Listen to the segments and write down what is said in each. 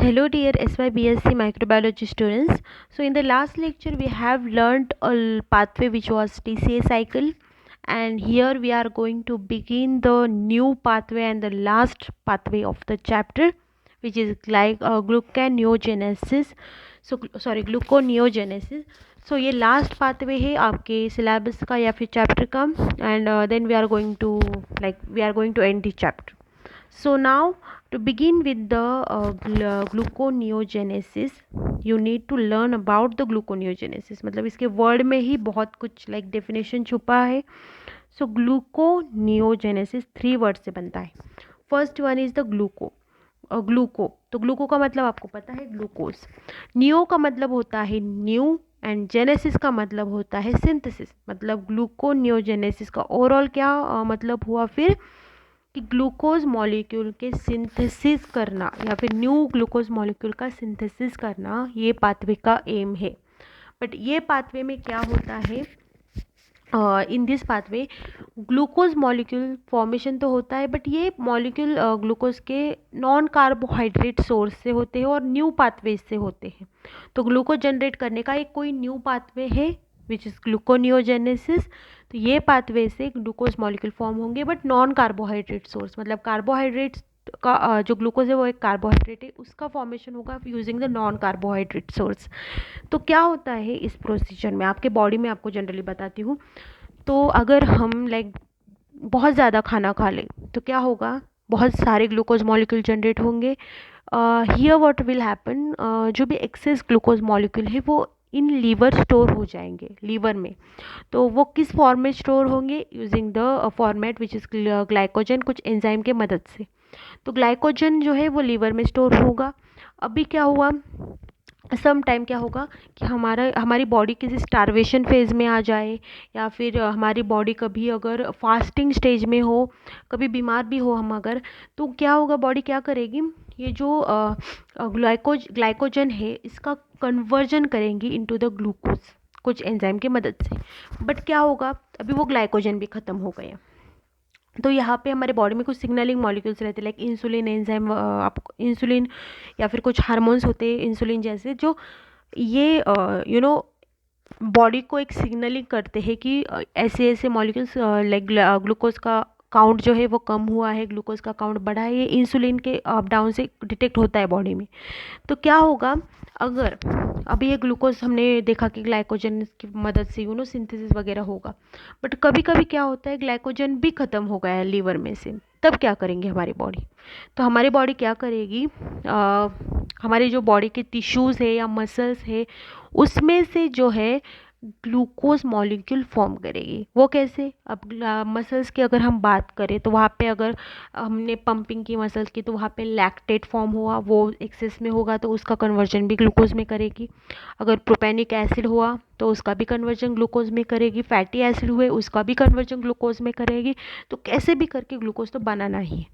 Hello dear SYBSc microbiology students. So in the last lecture we have learned a pathway which was TCA cycle, and here we are going to begin the new pathway and the last pathway of the chapter, which is like gluconeogenesis. Gluconeogenesis. So ये last pathway है आपके syllabus का या फिर chapter का, and then we are going to end the chapter. So now to begin with the gluconeogenesis, you need to learn about the gluconeogenesis. मतलब इसके word में ही बहुत कुछ लाइक डेफिनेशन छुपा है. सो ग्लूकोनियोजेनेसिस 3 वर्ड से बनता है. First one is the ग्लूको. तो ग्लूको का मतलब आपको पता है ग्लूकोज. नियो का मतलब होता है न्यू, एंड जेनेसिस का मतलब होता है सिंथेसिस. मतलब ग्लूकोनियोजेनेसिस का ओवरऑल क्या मतलब हुआ फिर कि ग्लूकोज मॉलिक्यूल के सिंथेसिस करना या फिर न्यू ग्लूकोज मॉलिक्यूल का सिंथेसिस करना, ये पाथवे का एम है. बट ये पाथवे में क्या होता है, in this pathway glucose molecule formation तो होता है, बट ये मॉलिक्यूल ग्लूकोज के नॉन कार्बोहाइड्रेट सोर्स से होते हैं और न्यू पाथवे से होते हैं. तो ग्लूकोज जनरेट करने का एक कोई न्यू पाथवे है विच इज़ ग्लूकोनियोजेनेसिस. तो ये पाथवे से ग्लूकोज मॉलिक्यूल फॉर्म होंगे, बट नॉन कार्बोहाइड्रेट सोर्स. मतलब कार्बोहाइड्रेट्स का जो ग्लूकोज है वो एक कार्बोहाइड्रेट है, उसका फॉर्मेशन होगा using the non carbohydrate source. तो क्या होता है इस प्रोसीजर में, आपके बॉडी में आपको जनरली बताती हूँ. तो अगर हम लाइक बहुत ज़्यादा खाना खा लें तो क्या होगा, बहुत सारे ग्लूकोज मॉलिक्यूल जनरेट होंगे. हियर व्हाट विल हैपन, जो भी एक्सेस ग्लूकोज मॉलिक्यूल है वो इन लीवर स्टोर हो जाएंगे लीवर में. तो वो किस फॉर्म में स्टोर होंगे, using the format which is glycogen, कुछ एंजाइम के मदद से. तो ग्लाइकोजन जो है वो लीवर में स्टोर होगा. अभी क्या हुआ, सम टाइम क्या होगा कि हमारी बॉडी किसी स्टारवेशन फेज़ में आ जाए, या फिर हमारी बॉडी कभी अगर फास्टिंग स्टेज में हो, कभी बीमार भी हो हम अगर, तो क्या होगा, बॉडी क्या करेगी, ये जो ग्लाइकोजन है इसका कन्वर्जन करेंगी इनटू द ग्लूकोज कुछ एंजाइम की मदद से. बट क्या होगा, अभी वो ग्लाइकोजन भी ख़त्म हो गया. तो यहाँ पे हमारे बॉडी में कुछ सिग्नलिंग मॉलिक्यूल्स रहते हैं, लाइक इंसुलिन एंजाइम, आपको इंसुलिन या फिर कुछ हार्मोन्स होते हैं इंसुलिन जैसे, जो ये बॉडी को एक सिग्नलिंग करते हैं कि ऐसे ऐसे मॉलिक्यूल्स लाइक ग्लूकोज का काउंट जो है वो कम हुआ है, ग्लूकोज का काउंट बढ़ा है. ये इंसुलिन के अप डाउन से डिटेक्ट होता है बॉडी में. तो क्या होगा, अगर अभी ये ग्लूकोज हमने देखा कि ग्लाइकोजन की मदद से सिंथेसिस वगैरह होगा, बट कभी कभी क्या होता है ग्लाइकोजन भी ख़त्म हो गया है लीवर में से. तब क्या करेंगे हमारी बॉडी, तो हमारी बॉडी क्या करेगी, हमारी जो बॉडी के टिश्यूज़ है या मसल्स है उसमें से जो है ग्लूकोज मॉलिक्यूल फॉर्म करेगी. वो कैसे, अब मसल्स की अगर हम बात करें तो वहाँ पे अगर हमने पंपिंग की मसल्स की तो वहाँ पे लैक्टेट फॉर्म हुआ, वो एक्सेस में होगा तो उसका कन्वर्जन भी ग्लूकोज में करेगी. अगर प्रोपेनिक एसिड हुआ तो उसका भी कन्वर्जन ग्लूकोज में करेगी. फैटी एसिड हुए उसका भी कन्वर्जन ग्लूकोज में करेगी. तो कैसे भी करके ग्लूकोज तो बनाना ही है.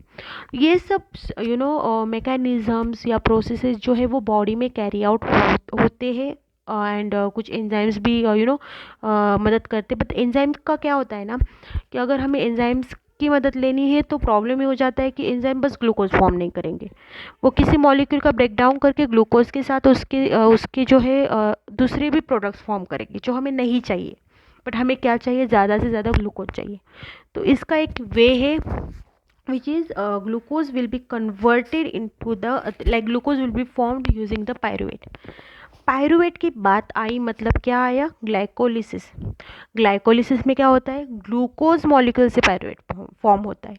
ये सब मैकेनिज़म्स या प्रोसेसेस जो है वो बॉडी में कैरी आउट होते हैं, एंड कुछ एंजाइम्स भी मदद करते. बट एंजाइम का क्या होता है ना, कि अगर हमें एंजाइम्स की मदद लेनी है तो प्रॉब्लम ये हो जाता है कि एंजाइम बस ग्लूकोज फॉर्म नहीं करेंगे, वो किसी मॉलिक्यूल का ब्रेक डाउन करके ग्लूकोज के साथ उसके जो है दूसरे भी प्रोडक्ट्स फॉर्म करेंगे जो हमें नहीं चाहिए. बट हमें क्या चाहिए, ज़्यादा से ज़्यादा ग्लूकोज चाहिए. तो इसका एक वे है which is glucose will be converted into the like glucose will be formed using the pyruvate. Pyruvate की बात आई, मतलब क्या आया, ग्लाइकोलिसिस. ग्लाइकोलिसिस में क्या होता है, ग्लूकोज मॉलिक्यूल से पायरुवेट फॉर्म होता है.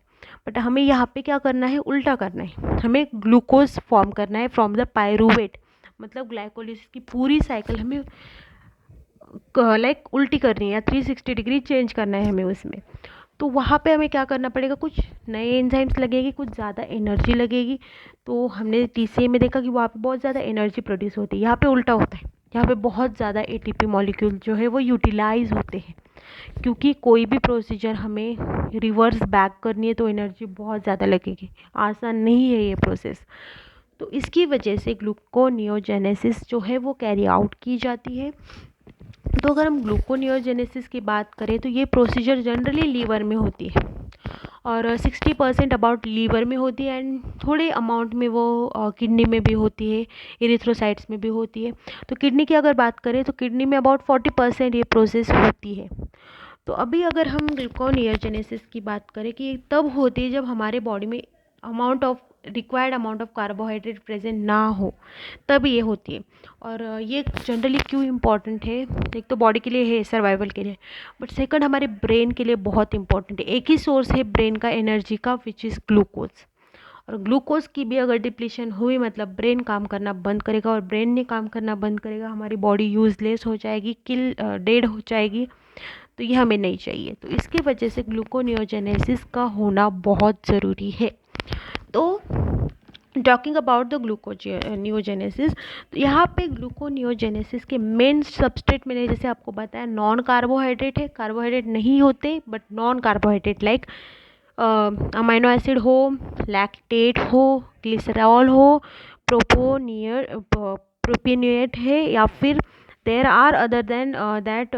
बट हमें यहाँ पे क्या करना है, उल्टा करना है, हमें ग्लूकोज फॉर्म करना है फ्रॉम द पायरुवेट. मतलब ग्लाइकोलिसिस की पूरी साइकिल हमें लाइक उल्टी करनी है या 360 डिग्री चेंज करना है हमें उसमें. तो वहाँ पे हमें क्या करना पड़ेगा, कुछ नए एंजाइम्स लगेगी, कुछ ज़्यादा एनर्जी लगेगी. तो हमने टीसीए में देखा कि वहाँ पे बहुत ज़्यादा एनर्जी प्रोड्यूस होती है. यहाँ पे उल्टा होता है, यहाँ पे बहुत ज़्यादा एटीपी मॉलिक्यूल जो है वो यूटिलाइज होते हैं. क्योंकि कोई भी प्रोसीजर हमें रिवर्स बैक करनी है तो एनर्जी बहुत ज़्यादा लगेगी, आसान नहीं है ये प्रोसेस. तो इसकी वजह से ग्लूकोनियोजेनेसिस जो है वो कैरी आउट की जाती है. तो अगर हम ग्लूकोनियोजेनेसिस की बात करें तो ये प्रोसीजर जनरली लीवर में होती है. और 60% अबाउट लीवर में होती है एंड थोड़े अमाउंट में वो किडनी में भी होती है, इरिथ्रोसाइट्स में भी होती है। तो किडनी की अगर बात करें तो किडनी में अबाउट 40% ये प्रोसेस होती है। तो अभी अगर हम ग्लूकोनियोजेनेसिस की बात करें कि तब होती है जब हमारे बॉडी में required amount of carbohydrate present ना हो, तब ये होती है। और ये जनरली क्यों इम्पॉर्टेंट है, एक तो बॉडी के लिए है, सर्वाइवल के लिए, बट सेकंड हमारे ब्रेन के लिए बहुत इंपॉर्टेंट है। एक ही सोर्स है ब्रेन का एनर्जी का, विच इज़ ग्लूकोज। और ग्लूकोज की भी अगर डिप्लीशन हुई मतलब ब्रेन काम करना बंद करेगा, और ब्रेन ने काम करना बंद करेगा, हमारी बॉडी यूजलेस हो जाएगी, डेड हो जाएगी। तो ये हमें नहीं चाहिए। तो इसकी वजह से ग्लूकोनियोजेनेसिस का होना बहुत ज़रूरी है। तो टॉकिंग अबाउट द ग्लूकोनियोजेनेसिस, तो यहाँ पे ग्लूकोनियोजेनेसिस के मेन सबस्ट्रेट मैंने जैसे आपको बताया नॉन कार्बोहाइड्रेट है। कार्बोहाइड्रेट नहीं होते but non carbohydrate like amino acid हो, लैक्टेट हो, ग्लिसरॉल हो, प्रोपिनिएट है, या फिर there are other than that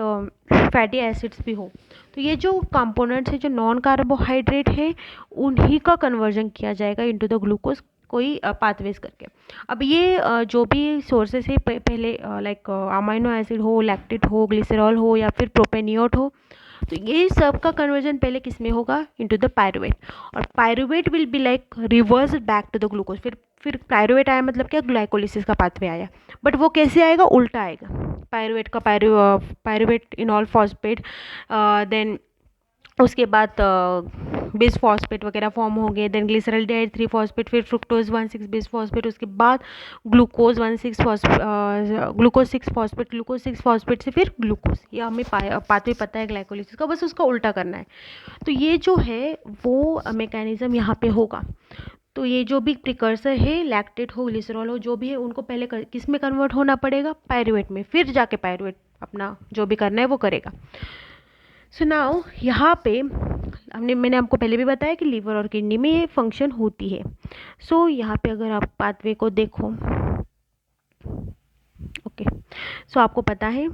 fatty acids भी हो। तो ये जो कंपोनेंट्स है जो नॉन कार्बोहाइड्रेट है, उन्हीं का कन्वर्जन किया जाएगा इनटू द ग्लूकोज कोई पाथवेज करके। अब ये जो भी सोर्सेस है पहले लाइक अमाइनो एसिड हो, लैक्टेट हो, ग्लिसरॉल हो, या फिर प्रोपेनियोट हो, तो ये सब का कन्वर्जन पहले किस में होगा, इनटू द पायरुवेट। और pyruvate will be like reverse back to the glucose. फिर पायरुवेट आया मतलब क्या, ग्लाइकोलिसिस का पाथवे आया, बट वो कैसे आएगा, उल्टा आएगा। पायरुवेट का पायरुवेट इनॉल फॉस्फेट, देन उसके बाद बेस फॉस्फेट वगैरह फॉर्म हो गए, देन ग्लिसरल्डिहाइड 3 फॉस्फेट, फिर फ्रुक्टोज 1,6 बेस फॉस्फेट, उसके बाद glucose 1,6 glucose 6 phosphate, glucose 6 phosphate से फिर ग्लूकोज। ये हमें पाथवे पता है ग्लाइकोलिसिस का, बस उसका उल्टा करना है। तो ये जो है वो मैकेनिज्म यहाँ पे होगा। तो ये जो भी प्रिकर्सर है, लैक्टेट हो, ग्लिसरॉल हो, जो भी है, उनको पहले किस में कन्वर्ट होना पड़ेगा, पायरुवेट में, फिर जाके पायरुवेट अपना जो भी करना है वो करेगा। सो नाउ यहाँ पे मैंने आपको पहले भी बताया कि लीवर और किडनी में ये फंक्शन होती है। सो यहाँ पे अगर आप पाथवे को देखो, ओके, सो आपको पता है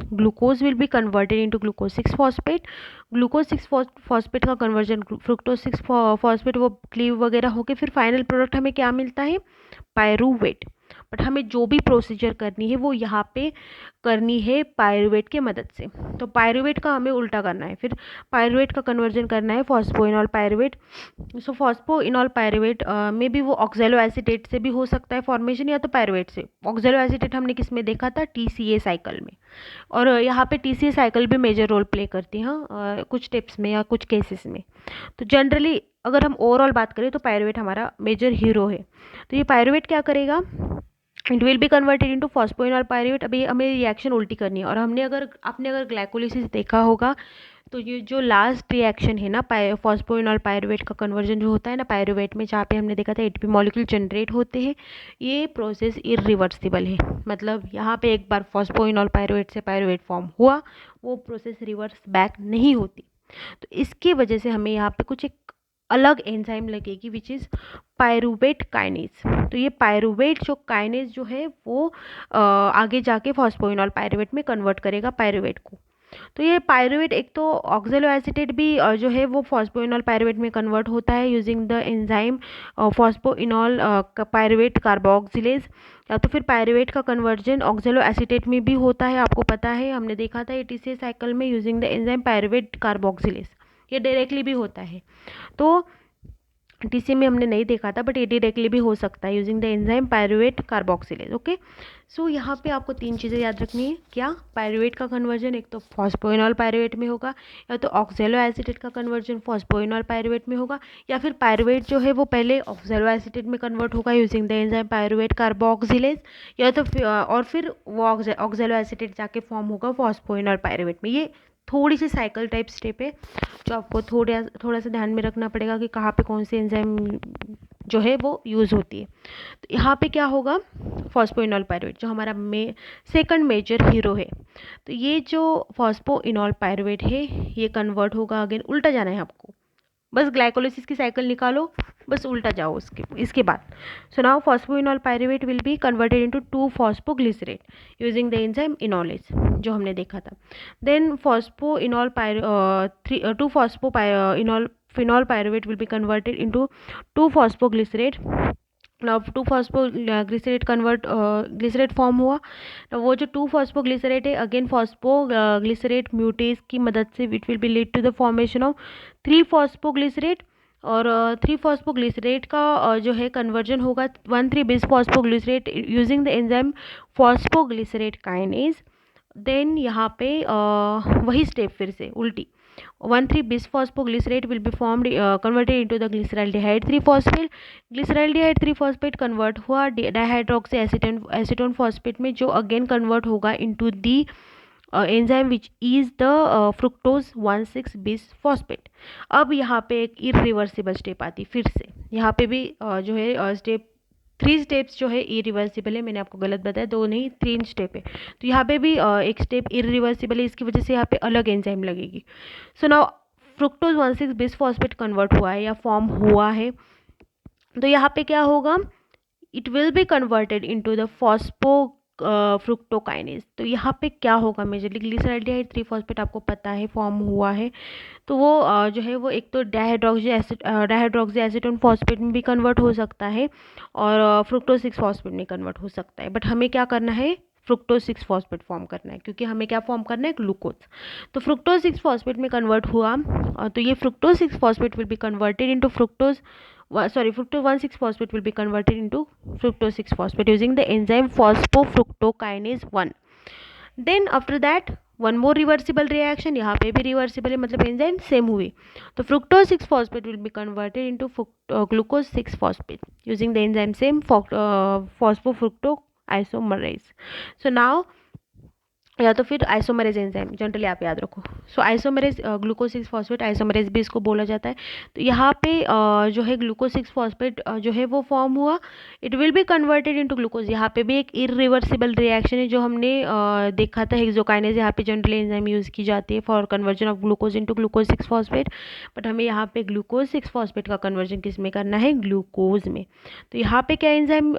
glucose will be converted into glucose 6 phosphate. Glucose 6 phosphate का कन्वर्जन फ्रुक्टोज 6 फॉस्फेट वो क्लीव वगैरह होके फिर फाइनल प्रोडक्ट हमें क्या मिलता है, पायरुवेट। बट हमें जो भी प्रोसीजर करनी है वो यहाँ पे करनी है पायरुवेट के मदद से। तो पायरुवेट का हमें उल्टा करना है, फिर पायरुवेट का कन्वर्जन करना है फॉस्फोइनॉल पायरुवेट। सो फॉस्फोइनॉल पायरुवेट में भी वो ऑक्जेलो एसीटेट से भी हो सकता है फॉर्मेशन, या तो पायरुवेट से। ऑक्जेलो एसीटेट हमने किस में देखा था, TCA साइकिल में। और यहाँ पे TCA साइकिल भी मेजर रोल प्ले करती है, हाँ, कुछ टिप्स में या कुछ केसेस में। तो जनरली अगर हम ओवरऑल बात करें तो पायरुवेट हमारा मेजर हीरो है। तो ये पायरुवेट क्या करेगा, it will be converted into phosphoenol pyruvate. अभी हमें रिएक्शन उल्टी करनी है, और आपने अगर ग्लाइकोलिसिस देखा होगा तो ये जो लास्ट रिएक्शन है ना, फॉस्फोइनॉल पायरुवेट का कन्वर्जन जो होता है ना पायरुवेट में, जहाँ पे हमने देखा था ATP मॉलिक्यूल जनरेट होते हैं, ये प्रोसेस इरिवर्सिबल है। मतलब यहाँ पे एक बार फॉस्फोइनॉल पायरुवेट से पायरुवेट फॉर्म हुआ, वो प्रोसेस रिवर्स बैक नहीं होती। तो इसकी वजह से हमें यहाँ पे कुछ एक अलग एंजाइम लगेगी, विच इज़ पायरुवेट काइनेज। तो ये पायरुवेट जो काइनेज जो है वो आगे जाके फॉस्फोइनॉल पायरुवेट में कन्वर्ट करेगा पायरुवेट को। तो ये पायरुवेट एक तो ऑक्जेलो एसीटेट भी जो है वो फॉस्फोइनॉल पायरुवेट में कन्वर्ट होता है using the enzyme phosphoenol pyruvate carboxylase, या तो फिर पायरुवेट का कन्वर्जन ऑक्जेलो एसीटेट में भी होता है। आपको पता है, हमने देखा था TCA साइकिल में using the enzyme pyruvate carboxylase, ये डायरेक्टली भी होता है। तो TCA में हमने नहीं देखा था, बट ये डायरेक्टली भी हो सकता है using the enzyme pyruvate carboxylase. Okay, so यहाँ पे आपको 3 चीज़ें याद रखनी है। क्या, पायरुवेट का कन्वर्जन एक तो फॉस्फोइनॉल पायरुवेट में होगा, या तो ऑक्जेलो एसीटेट का कन्वर्जन फॉस्फोइनॉल पायरुवेट में होगा, या फिर पायरुवेट जो है वो पहले ऑक्जेलो एसीटेट में कन्वर्ट होगा using the enzyme pyruvate carboxylase, या तो और फिर वो ऑक्जेलो एसीटेट जाके फॉर्म होगा फॉस्फोइनॉल पायरुवेट में। ये थोड़ी सी साइकिल टाइप स्टेप है जो आपको थोड़ा सा ध्यान में रखना पड़ेगा कि कहाँ पे कौन सी एंजाइम जो है वो यूज़ होती है। तो यहाँ पे क्या होगा, फॉस्फोइनॉल पायरुवेट जो हमारा सेकंड मेजर हीरो है, तो ये जो फॉस्फोइनॉल पायरुवेट है ये कन्वर्ट होगा, अगेन उल्टा जाना है आपको, बस ग्लाइकोलिसिस की साइकिल निकालो, बस उल्टा जाओ इसके बाद। So now phosphoenol pyruvate will be converted into 2 phosphoglycerate using the enzyme enolase जो हमने देखा था। Then 2 phosphoenol phenol pyruvate will be converted into 2-phosphoglycerate. now 2-phosphoglycerate glycerate form हुआ. वो जो 2-phosphoglycerate है अगेन phosphoglycerate म्यूटेज की मदद से it will be lead to the formation of 3-phosphoglycerate. और 3-phosphoglycerate का जो है कन्वर्जन होगा 1,3-bis-phosphoglycerate using the enzyme phosphoglycerate kinase. Then यहाँ पे वही स्टेप फिर से उल्टी 1,3-bis-phosphoglycerate will be formed converted into the glyceraldehyde 3-phosphate. glyceraldehyde 3-phosphate convert हुआ dihydroxy acetone phosphate में, जो again convert होगा into the enzyme which is the fructose 1,6-bis-phosphate. अब यहाँ पे एक इरिवर्सिबल स्टेप आती फिर से. यहाँ पे भी जो है स्टेप 3 स्टेप्स जो है इरिवर्सिबल है. मैंने आपको गलत बताया, 2 नहीं 3 स्टेप है. तो यहाँ पे भी एक स्टेप इरिवर्सिबल है, इसकी वजह से यहाँ पे अलग एंजाइम लगेगी. So now fructose 1,6-bis-phosphate convert हुआ है या फॉर्म हुआ है, तो यहाँ पे क्या होगा, it will be converted into the fructokinase. तो यहाँ पे क्या होगा मेजरली, ग्लिसरल्डिहाइड 3-phosphate आपको पता है फॉर्म हुआ है, तो वो जो है वो एक तो डायहाइड्रोक्सी एसीटोन फॉस्फेट में भी कन्वर्ट हो सकता है और फ्रुक्टोज 6-phosphate में कन्वर्ट हो सकता है. बट हमें क्या करना है, फ्रुक्टोज 6-phosphate फॉर्म करना है, क्योंकि हमें क्या फॉर्म करना है, ग्लूकोज. तो फ्रुक्टोज 6-phosphate में कन्वर्ट हुआ, तो ये fructose 6-phosphate will be converted into fructose 1,6-phosphate will be converted into fructose 6-phosphate using the enzyme phosphofructokinase 1. Then after that one more reversible reaction, यहाँ पे भी reversible है, मतलब enzyme same हुई. तो fructose 6-phosphate will be converted into glucose 6-phosphate using the enzyme same phosphofructoisomerase. So now या तो फिर आइसोमरेज एंजाइम जनरली आप याद रखो. सो आइसोमरेज ग्लूकोज 6-phosphate आइसोमरेज भी इसको बोला जाता है. तो यहाँ पे जो है ग्लूकोज 6-phosphate जो है वो फॉर्म हुआ, it will be converted into glucose. यहाँ पे भी एक इरिवर्सिबल रिएक्शन है जो हमने देखा था हेक्सोकाइनेज. यहाँ पे जनरली एंजाइम यूज़ की जाती है for conversion of glucose into glucose 6-phosphate. But हमें यहाँ पे ग्लूकोज 6-phosphate का कन्वर्जन किस में करना है, ग्लूकोज में. तो यहाँ पे क्या एंजाइम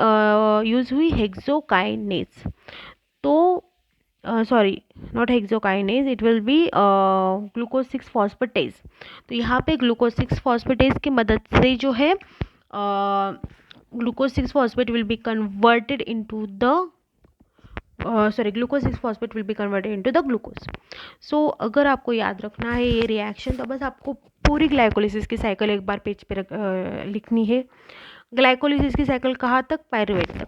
यूज़ हुई, हेक्सोकाइनेज. तो sorry not hexokinase, it will B glucose 6-phosphatase. तो यहाँ पे ग्लूकोज 6-phosphatase की मदद से जो है glucose 6-phosphate will be converted into the glucose 6-phosphate will be converted into the glucose. So अगर आपको याद रखना है ये रिएक्शन, तो बस आपको पूरी ग्लाइकोलिसिस की साइकिल एक बार पेज पे लिखनी है. ग्लाइकोलिसिस की साइकिल कहाँ तक, पायरुवेट तक.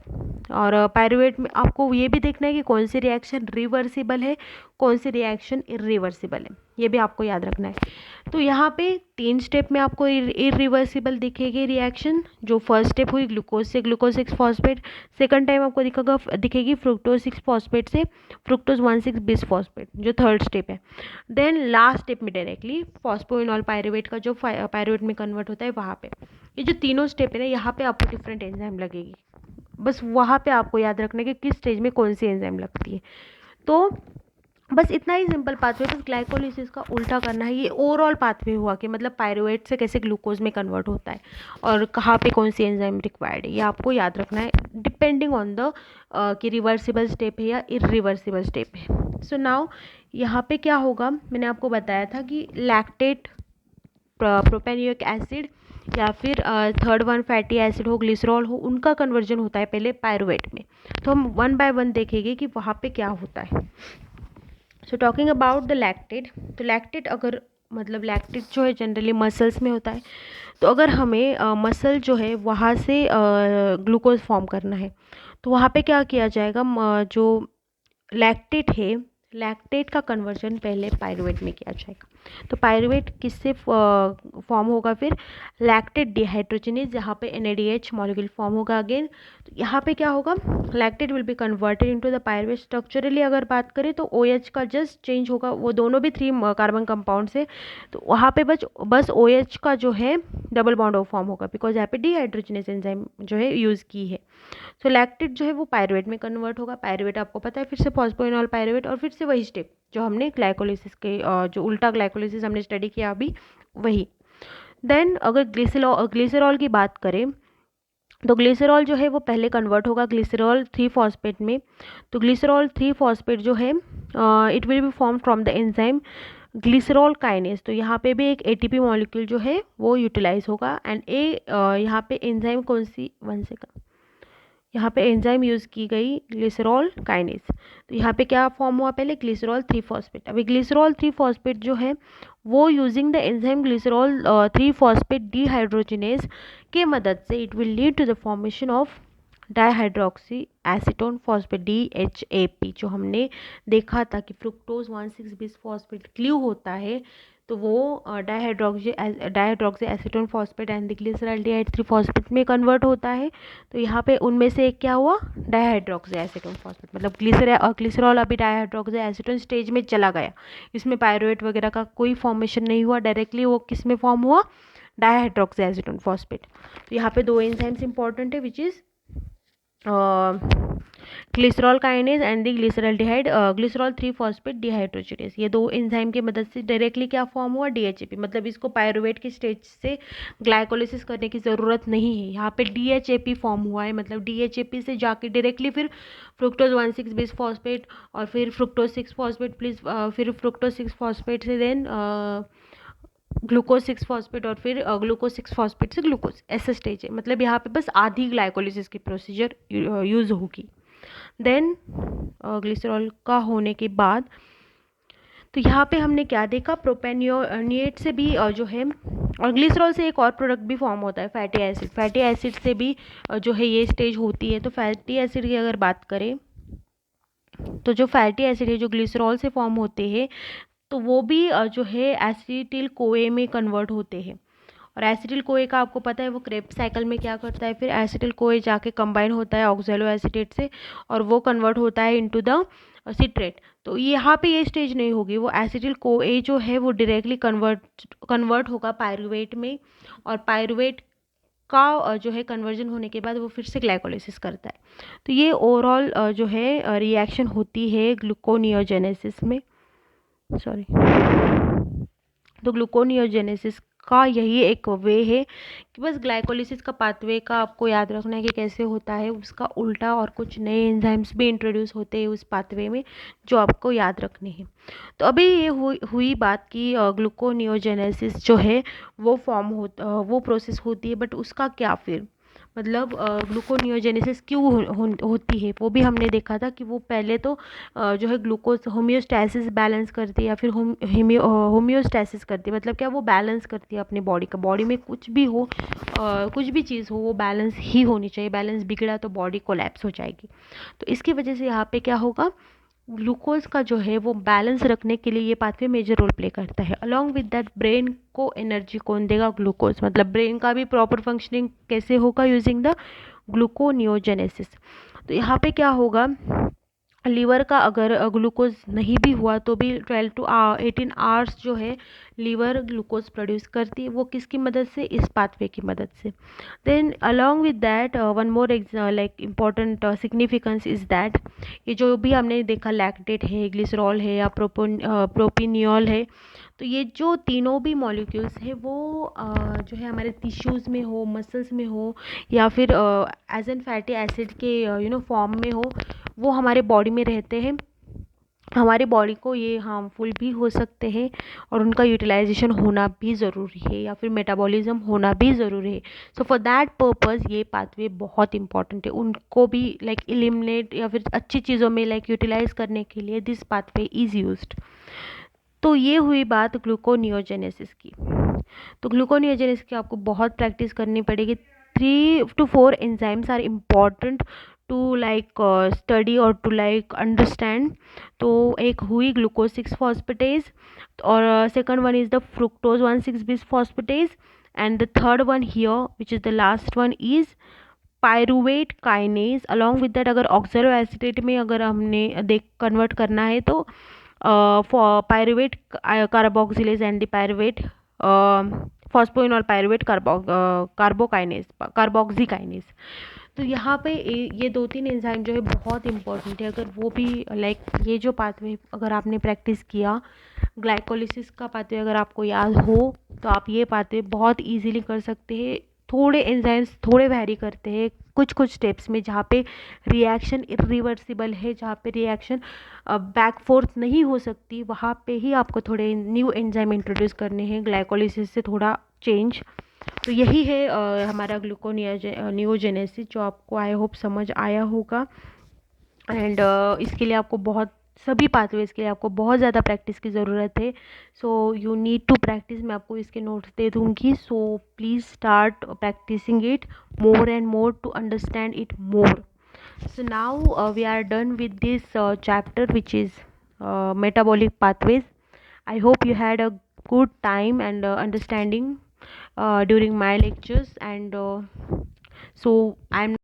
और पायरुवेट में आपको ये भी देखना है कि कौन सी रिएक्शन रिवर्सिबल है, कौन सी रिएक्शन इरिवर्सिबल है, ये भी आपको याद रखना है. तो यहाँ पे 3 स्टेप में आपको इरिवर्सिबल दिखेगी रिएक्शन. जो फर्स्ट स्टेप हुई ग्लूकोज से ग्लूकोज 6-phosphate, सेकंड टाइम आपको दिखेगी फ्रुक्टोज 6-phosphate से फ्रुक्टोज 1,6-bis-phosphate, जो थर्ड स्टेप है. देन लास्ट स्टेप में डायरेक्टली फॉस्फोइनॉल पायरुवेट का जो पायरुवेट में कन्वर्ट होता है वहाँ पे. ये जो तीनों स्टेप है ना, यहाँ पे आपको डिफरेंट एंजाइम लगेगी. बस वहाँ पे आपको याद रखना है कि किस स्टेज में कौन सी एंजाइम लगती है. तो बस इतना ही सिंपल पाथवे, बस ग्लाइकोलिसिस का उल्टा करना है. ये ओवरऑल पाथवे हुआ कि मतलब पायरुवेट से कैसे ग्लूकोज में कन्वर्ट होता है और कहाँ पे कौन सी एंजाइम रिक्वायर्ड है, ये आपको याद रखना है डिपेंडिंग ऑन द कि रिवर्सिबल स्टेप है या इरिवर्सिबल स्टेप है. सो नाउ यहाँ पे क्या होगा, मैंने आपको बताया था कि लैक्टेट, प्रोपेनिक एसिड या फिर थर्ड वन फैटी एसिड हो, ग्लिसरॉल हो, उनका कन्वर्जन होता है पहले पायरुवेट में. तो हम 1 by 1 देखेंगे कि वहाँ पे क्या होता है. So talking about the lactate, तो लैक्टेट अगर मतलब लैक्टेट जो है जनरली मसल्स में होता है. तो अगर हमें मसल जो है वहाँ से ग्लूकोज फॉर्म करना है, तो वहाँ पे क्या किया जाएगा, जो लैक्टेट है, लैक्टेट का कन्वर्जन पहले पायरुवेट में किया जाएगा. तो पायरुवेट किससे फॉर्म होगा, फिर लैक्टेट डिहाइड्रोजनेज, जहाँ पे NADH मॉलिक्यूल फॉर्म होगा अगेन. तो यहाँ पे क्या होगा, lactate will be converted into the pyruvate. Structurally अगर बात करें तो OH का जस्ट चेंज होगा, वो दोनों भी 3 कार्बन कंपाउंड से. तो वहाँ पे बस OH का जो है डबल बॉन्ड फॉर्म होगा, बिकॉज यहाँ पे डिहाइड्रोजनेज एंजाइम जो है यूज़ की है. सो लैक्टेट जो है वो पायरुवेट में कन्वर्ट होगा. पायरुवेट आपको पता है फिर से फॉस्फोइनॉल पायरुवेट, और फिर से वही स्टेप जो हमने ग्लाइकोलिसिस के जो उल्टा ग्लाइकोलिसिस हमने स्टडी किया अभी वही. देन अगर ग्लिसरॉल की बात करें, तो ग्लिसरॉल जो है वो पहले कन्वर्ट होगा ग्लिसरॉल 3-phosphate में. तो ग्लिसरॉल 3-phosphate जो है it will B form from the enzyme glycerol kinase, तो यहाँ पे भी एक एटीपी मॉलिक्यूल जो है वो यूटिलाइज होगा। एंड यहाँ पे एंजाइम कौन सी, 1 सेकंड, यहाँ पे एंजाइम यूज़ की गई ग्लिसरॉल काइनेज। तो यहाँ पे क्या फॉर्म हुआ, पहले ग्लिसरॉल 3 फॉस्फेट। अभी ग्लिसरॉल 3 फॉस्फेट जो है वो using the enzyme glycerol 3 phosphate dehydrogenase के मदद से it will lead to the formation of dihydroxy acetone phosphate DHAP। जो हमने देखा था कि फ्रुक्टोज 1,6-bis फॉस्फेट ग्लू होता है, तो वो dihydroxy acetone phosphate and glyceraldehyde 3 phosphate में कन्वर्ट होता है। तो यहाँ पे उनमें से एक क्या हुआ, डाईहाइड्रोक्सी एसीटोन फॉस्फेट, मतलब ग्लिसरॉल अभी डाईहाइड्रोक्सी एसीटोन स्टेज में चला गया, इसमें पायरुवेट वगैरह का कोई फॉर्मेशन नहीं हुआ, डायरेक्टली वो किस में फॉर्म हुआ, डाईहाइड्रोक्सी एसीटोन फॉस्फेट। तो यहाँ पे 2 एंजाइम्स इंपॉर्टेंट है, which is glycerol kinase and the glyceraldehyde glycerol 3 phosphate dehydrogenase. ये 2 एंजाइम की मदद से डायरेक्टली क्या फॉर्म हुआ, DHAP। मतलब इसको पायरुवेट की स्टेज से ग्लाइकोलिसिस करने की ज़रूरत नहीं है, यहाँ पे DHAP फॉर्म हुआ है। मतलब DHAP से जाके डायरेक्टली फिर फ्रुक्टोज 1,6-bis फॉस्फेट और फिर फ्रुक्टोज 6 फॉस्फेट प्लीज, फिर फ्रुक्टोज 6 फॉस्फेट से देन ग्लूकोज 6 फॉस्फेट और फिर ग्लूकोज 6 फॉस्फेट से ग्लूकोज, ऐसा स्टेज है। मतलब यहाँ पे बस आधी ग्लाइकोलिसिस की प्रोसीजर यूज़ होगी। देन ग्लिसरॉल का होने के बाद तो यहाँ पे हमने क्या देखा, प्रोपेनियोनेट से भी जो है, और ग्लिसरॉल से एक और प्रोडक्ट भी फॉर्म होता है, फैटी एसिड। फैटी एसिड से भी जो है ये स्टेज होती है। तो फैटी एसिड की अगर बात करें तो जो फैटी एसिड है जो ग्लिसरॉल से फॉर्म होते हैं, तो वो भी जो है एसिटिल कोए में कन्वर्ट होते हैं। और एसिटिल कोए का आपको पता है वो क्रेब्स साइकिल में क्या करता है, फिर एसिटिल कोए जाके कंबाइन होता है ऑक्सैलो एसीटेट से और वो कन्वर्ट होता है इनटू द सिट्रेट। तो यहाँ पे ये स्टेज नहीं होगी, वो एसिटिल कोए जो है वो डायरेक्टली कन्वर्ट होगा पायरुवेट में, और पायरुवेट का जो है कन्वर्जन होने के बाद वो फिर से ग्लाइकोलिसिस करता है। तो ये ओवरऑल जो है रिएक्शन होती है ग्लूकोनियोजेनेसिस में, सॉरी, तो ग्लूकोनियोजेनेसिस का यही एक वे है कि बस ग्लाइकोलिसिस का पाथवे का आपको याद रखना है कि कैसे होता है, उसका उल्टा और कुछ नए एंजाइम्स भी इंट्रोड्यूस होते हैं उस पाथवे में जो आपको याद रखने हैं। तो अभी ये हुई बात कि ग्लूकोनियोजेनेसिस जो है वो वो प्रोसेस होती है, बट उसका क्या फिर मतलब ग्लूकोनियोजेनेसिस क्यों होती है, वो भी हमने देखा था कि वो पहले तो जो है ग्लूकोज होम्योस्टैसिस बैलेंस करती है, या फिर होम्योस्टैसिस करती है। मतलब क्या, वो बैलेंस करती है अपने बॉडी का, बॉडी में कुछ भी हो, कुछ भी चीज़ हो, वो बैलेंस ही होनी चाहिए। बैलेंस बिगड़ा तो बॉडी कोलैप्स हो जाएगी। तो इसकी वजह से यहाँ पे क्या होगा, ग्लूकोज का जो है वो बैलेंस रखने के लिए ये पाथवे मेजर रोल प्ले करता है। अलॉन्ग विद दैट ब्रेन को एनर्जी कौन देगा, ग्लूकोज। मतलब ब्रेन का भी प्रॉपर फंक्शनिंग कैसे होगा, यूजिंग द ग्लूकोनियोजेनेसिस। तो यहाँ पे क्या होगा, लीवर का अगर ग्लूकोज नहीं भी हुआ तो भी 12 to 18 आवर्स जो है लीवर ग्लूकोज प्रोड्यूस करती है, वो किसकी मदद से, इस पाथवे की मदद से। Then along with that one more like important significance is that, ये जो भी हमने देखा लैक्टेट है, ग्लिसरॉल है या प्रोपिनियोल है, तो ये जो तीनों भी मॉलिक्यूल्स है वो जो है हमारे टिश्यूज़ में हो, मसल्स में हो, या फिर एज एन फैटी एसिड के फॉर्म में हो, वो हमारे बॉडी में रहते हैं। हमारे बॉडी को ये हार्मफुल भी हो सकते हैं और उनका यूटिलाइजेशन होना भी ज़रूरी है, या फिर मेटाबॉलिज्म होना भी ज़रूरी है। सो फॉर दैट पर्पज़ ये पाथवे बहुत इंपॉर्टेंट है, उनको भी लाइक एलिमिनेट या फिर अच्छी चीज़ों में लाइक यूटिलाइज करने के लिए दिस पाथवे इज़ यूज्ड। तो ये हुई बात ग्लूकोनियोजेनेसिस की। तो ग्लूकोनियोजेनेसिस की आपको बहुत प्रैक्टिस करनी पड़ेगी। 3 to 4 enzymes are important to like study और टू लाइक अंडरस्टैंड। तो एक हुई ग्लूकोज 6 फॉस्फेटेज, और second one is the fructose 1,6-bis phosphatase, and the third one here which is the last one is pyruvate kinase. Along with that अगर oxaloacetate में अगर हमने convert करना है तो pyruvate carboxylase and the pyruvate phosphoenol pyruvate carboxykinase. तो यहाँ पे ये 2-3 एंजाइम जो है बहुत इंपॉर्टेंट है। अगर वो भी लाइक ये जो पाथवे अगर आपने प्रैक्टिस किया, ग्लाइकोलिसिस का पाथवे अगर आपको याद हो, तो आप ये पाथवे बहुत इजीली कर सकते हैं। थोड़े एंजाइम्स थोड़े वैरी करते हैं, कुछ कुछ स्टेप्स में जहाँ पे रिएक्शन इरिवर्सिबल है, जहाँ पे रिएक्शन बैक फोर्थ नहीं हो सकती, वहाँ पे ही आपको थोड़े न्यू एंजाइम इंट्रोड्यूस करने हैं, ग्लाइकोलिसिस से थोड़ा चेंज। तो यही है हमारा ग्लूकोनियोजेनेसिस, जो आपको आई होप समझ आया होगा। एंड इसके लिए आपको बहुत, सभी पाथवेज के लिए आपको बहुत ज़्यादा प्रैक्टिस की ज़रूरत है। So you need to practice. मैं आपको इसके नोट्स दे दूँगी, so please start practicing it more and more to understand it more. So now we are done with this chapter, which is metabolic pathways. I hope you had a good time and understanding during my lectures, and so I'm